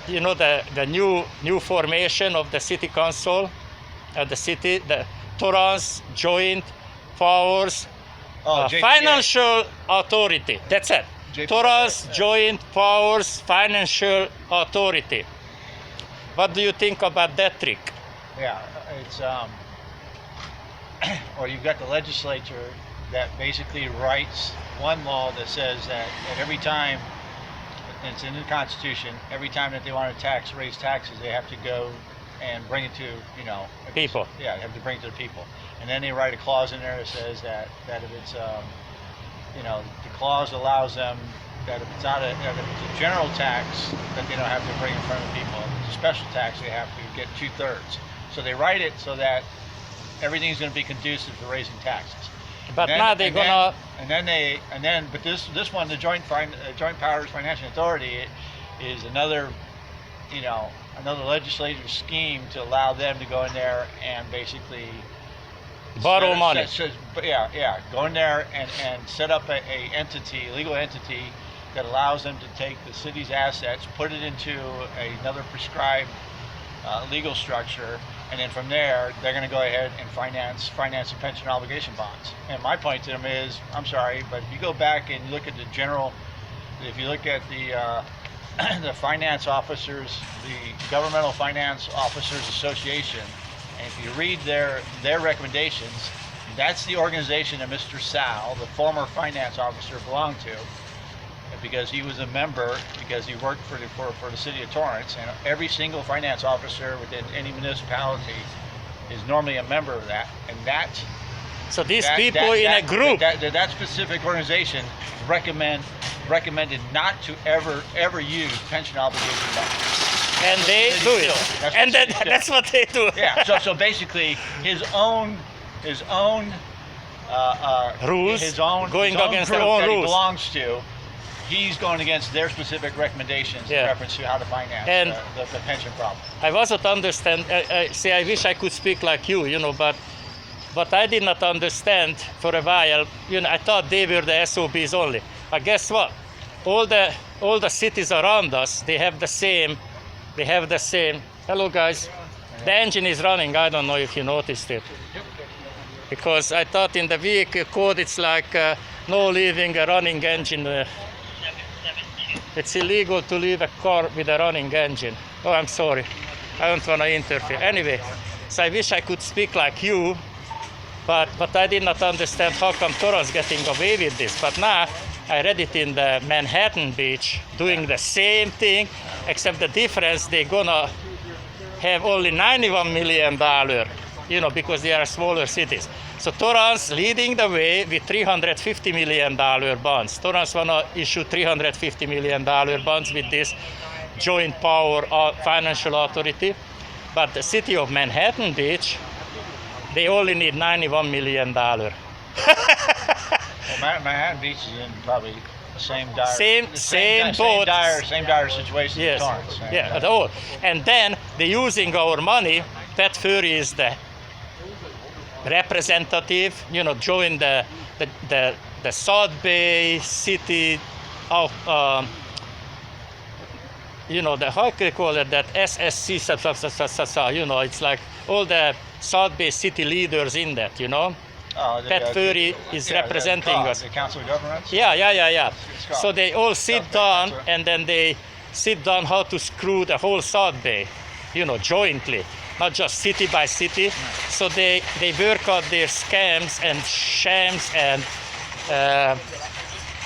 you know, the new formation of the city council, the city, the Torrance Joint Powers Financial Authority. That's it. Torrance Joint Powers Financial Authority. What do you think about that trick? Yeah, it's or you've got the legislature that basically writes one law that says that at every time, and it's in the Constitution, every time that they want to raise taxes, they have to go and bring it to, you know, People. Yeah, they have to bring it to the people. And then they write a clause in there that says that if it's, you know, the clause allows them that if it's not if it's a general tax, that they don't have to bring in front of the people. If it's a special tax, they have to get 2/3. So they write it so that everything's going to be conducive to raising taxes. But now they're gonna. But this one, the Joint Powers Financial Authority, is another, you know, another legislative scheme to allow them to go in there and basically borrow money. Go in there and set up a legal entity that allows them to take the city's assets, put it into another prescribed legal structure, and then from there they're going to go ahead and finance the pension obligation bonds. And my point to them is, I'm sorry, but if you go back and look at if you look at the the finance officers, the Governmental Finance Officers Association, and if you read their recommendations, that's the organization that Mr. Sal, the former finance officer, belonged to, because he was a member, because he worked for the city of Torrance, and every single finance officer within any municipality is normally a member of that. And so these people in a group. That specific organization recommended not to ever use pension obligation bonds. And they do it. That's what they do. Yeah. So basically, his own rules, going against their own that rules. He belongs to. He's going against their specific recommendations in reference to how to finance the pension problem. I wasn't understand. See, I wish I could speak like you know, but I did not understand for a while. You know, I thought they were the SOBs only. But guess what? All the cities around us, they have the same. Hello, guys. The engine is running. I don't know if you noticed it. Because I thought in the vehicle code it's like no leaving a running engine. It's illegal to leave a car with a running engine. Oh, I'm sorry. I don't want to interfere. Anyway, so I wish I could speak like you, but I did not understand how come Torrance getting away with this. But now I read it in the Manhattan Beach doing the same thing, except the difference they're gonna have only $91 million, you know, because they are smaller cities. So Torrance leading the way with $350 million bonds. Torrance wanna issue $350 million bonds with this Joint Power Financial Authority. But the city of Manhattan Beach, they only need $91 million. Well, Manhattan Beach is in probably the same dire situation as Torrance. Yeah, at all. And then they're using our money. Pat Furry is the representative, you know, join the South Bay City of, you know, how can I call it, that SSC, you know, it's like all the South Bay City leaders in that, you know. Pat Furry is representing us. The Council of Governments? Yeah. So they all sit down and then they sit down how to screw the whole South Bay, you know, jointly, not just city by city. So they work out their scams and shams and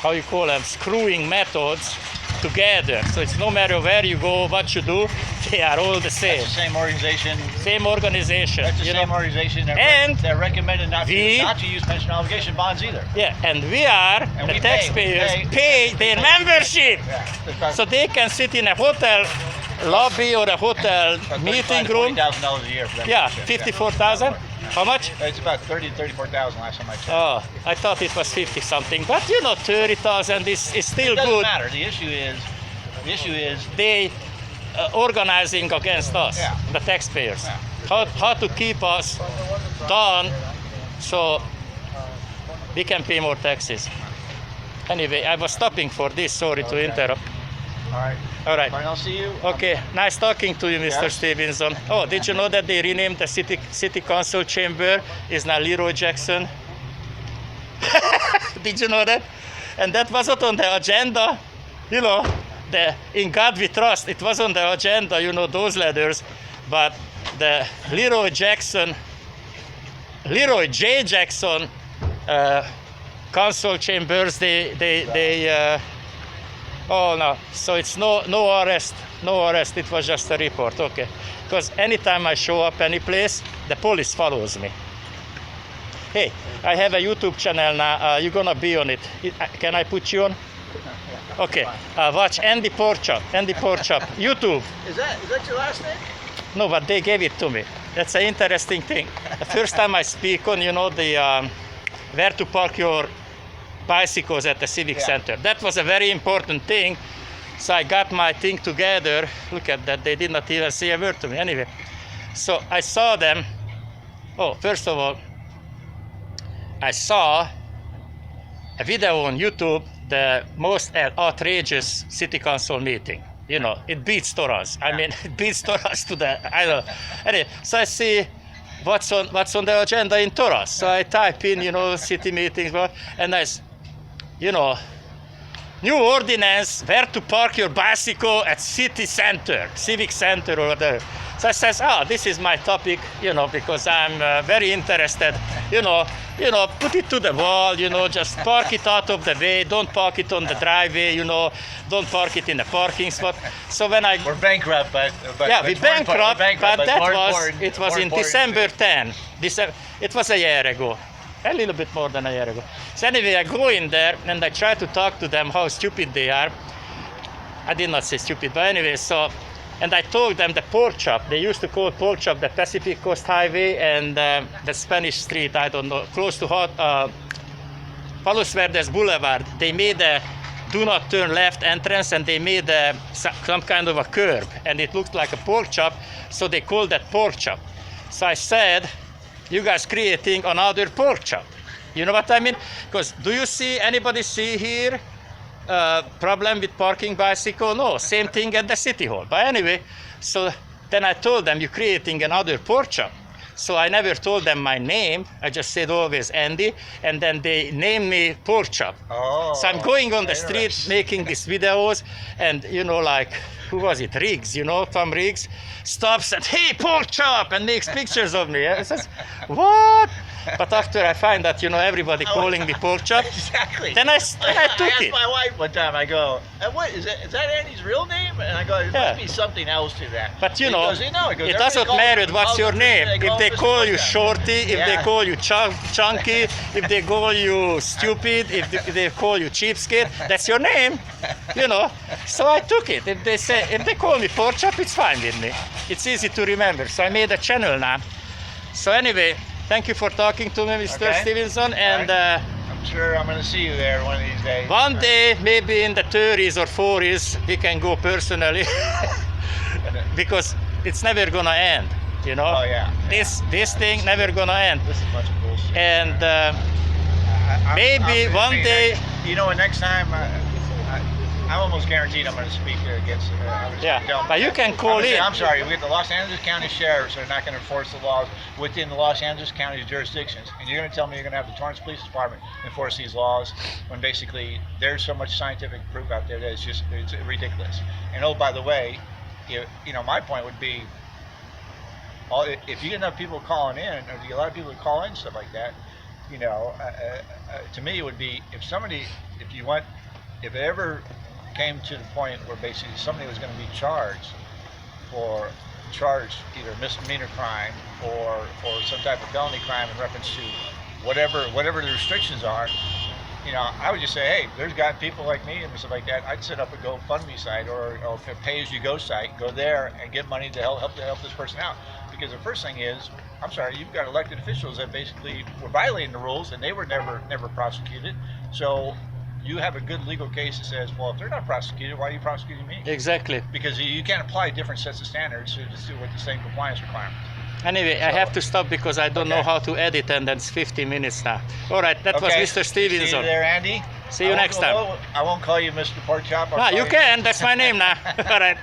how you call them, screwing methods together. So it's no matter where you go, what you do, they are all the same. That's the same organization. Same organization. That's the same organization that recommended not to use pension obligation bonds either. Yeah, and we are, the taxpayers, pay their membership. Yeah. So they can sit in a hotel lobby or a hotel meeting room. $40,000 a year for them. Yeah, 54,000. How much? It's about 30,000 to 34,000 last time I checked. Oh, I thought it was 50 something, but you know, 30,000 is still good. It doesn't good. matter. The issue is they organizing against us, the taxpayers. Yeah. How to keep us down so we can pay more taxes. Anyway, I was stopping for this. Sorry to interrupt. All right. All right. Fine, I'll see you. Okay, nice talking to you, Mr. Yes. Stevenson. Oh, did you know that they renamed the city council chamber is now Leroy Jackson? Did you know that? And that wasn't on the agenda, you know. In God we trust. It was on the agenda, you know, those letters, but the Leroy J. Jackson council chambers. Oh no, so it's no arrest, no arrest. It was just a report, okay? Because anytime I show up any place, the police follows me. Hey, I have a YouTube channel now. You're gonna be on it. Can I put you on? Okay. Watch Andy Porchop. Andy Porchop. YouTube. Is that your last name? No, but they gave it to me. That's an interesting thing. The first time I speak on, you know, the where to park your bicycles at the civic center. That was a very important thing. So I got my thing together. Look at that. They did not even say a word to me. Anyway, so I saw them. Oh, first of all, I saw a video on YouTube, the most outrageous city council meeting. You know, it beats Torrance. I mean, it beats Torrance to the, I don't know. Anyway, so I see what's on the agenda in Torrance. So I type in, you know, city meetings, and you know, new ordinance, where to park your bicycle at city center, civic center or whatever. So I says, this is my topic, you know, because I'm very interested, you know, put it to the wall, you know, just park it out of the way, don't park it on the driveway, you know, don't park it in the parking spot. So when We're bankrupt, but yeah, we bankrupt, but that it was in December 10. It was a year ago. A little bit more than a year ago. So anyway, I go in there and I try to talk to them how stupid they are. I did not say stupid, but anyway, and I told them the pork chop. They used to call pork chop the Pacific Coast Highway and the Spanish Street, I don't know, close to Palos Verdes Boulevard. They made a do not turn left entrance and they made some kind of a curb and it looked like a pork chop, so they called that pork chop. So I said, you guys creating another pork chop. You know what I mean? Because do you see anybody see here problem with parking bicycle? No, same thing at the city hall. But anyway, so then I told them you're creating another pork chop. So I never told them my name. I just said always Andy, and then they named me Pork Chop. Oh, so I'm going on the street making these videos, and you know, like, who was it? Riggs, you know, Tom Riggs stops and, hey, Pork Chop, and makes pictures of me. I says, what? But after I find that, you know, everybody calling me Pork Chop, exactly. Then I took I asked it. my wife one time, I go, what, is that Andy's real name? And I go, there must be something else to that. But you know, it it doesn't matter what's your name. If they call you Shorty, if they call you Chunky, if they call you Stupid, if they call you Cheapskate, that's your name, you know. So I took it. If they call me Pork Chop, it's fine with me. It's easy to remember. So I made a channel now. So anyway, thank you for talking to me, Mr. Stevenson, and I'm sure I'm going to see you there one of these days. One day, maybe in the 30s or 40s, we can go personally, because it's never gonna end, you know. Oh yeah. This thing never gonna end. This is a bunch of bullshit. And maybe one day. You know, next time. I'm almost guaranteed I'm going to speak against it. But you can call in. I'm sorry, we get the Los Angeles County Sheriffs are not going to enforce the laws within the Los Angeles County jurisdictions. And you're going to tell me you're going to have the Torrance Police Department enforce these laws when basically there's so much scientific proof out there that it's ridiculous. And oh, by the way, you know, my point would be, if you get enough people calling in, or you get a lot of people who call in stuff like that, you know, to me it would be, if it ever came to the point where basically somebody was going to be charged either misdemeanor crime or some type of felony crime in reference to whatever the restrictions are, you know, I would just say, hey, there's got people like me and stuff like that. I'd set up a GoFundMe site or a pay-as-you-go site, go there and get money to help this person out. Because the first thing is, I'm sorry, you've got elected officials that basically were violating the rules and they were never prosecuted. So you have a good legal case that says, well, if they're not prosecuted, why are you prosecuting me? Exactly. Because you can't apply different sets of standards to with the same compliance requirements. Anyway, I have to stop because I don't know how to edit, and that's 50 minutes now. All right, that was Mr. Stevenson. See you there, Andy. See you next time. I won't call you Mr. Pork Chop. You can. That's my name now. All right.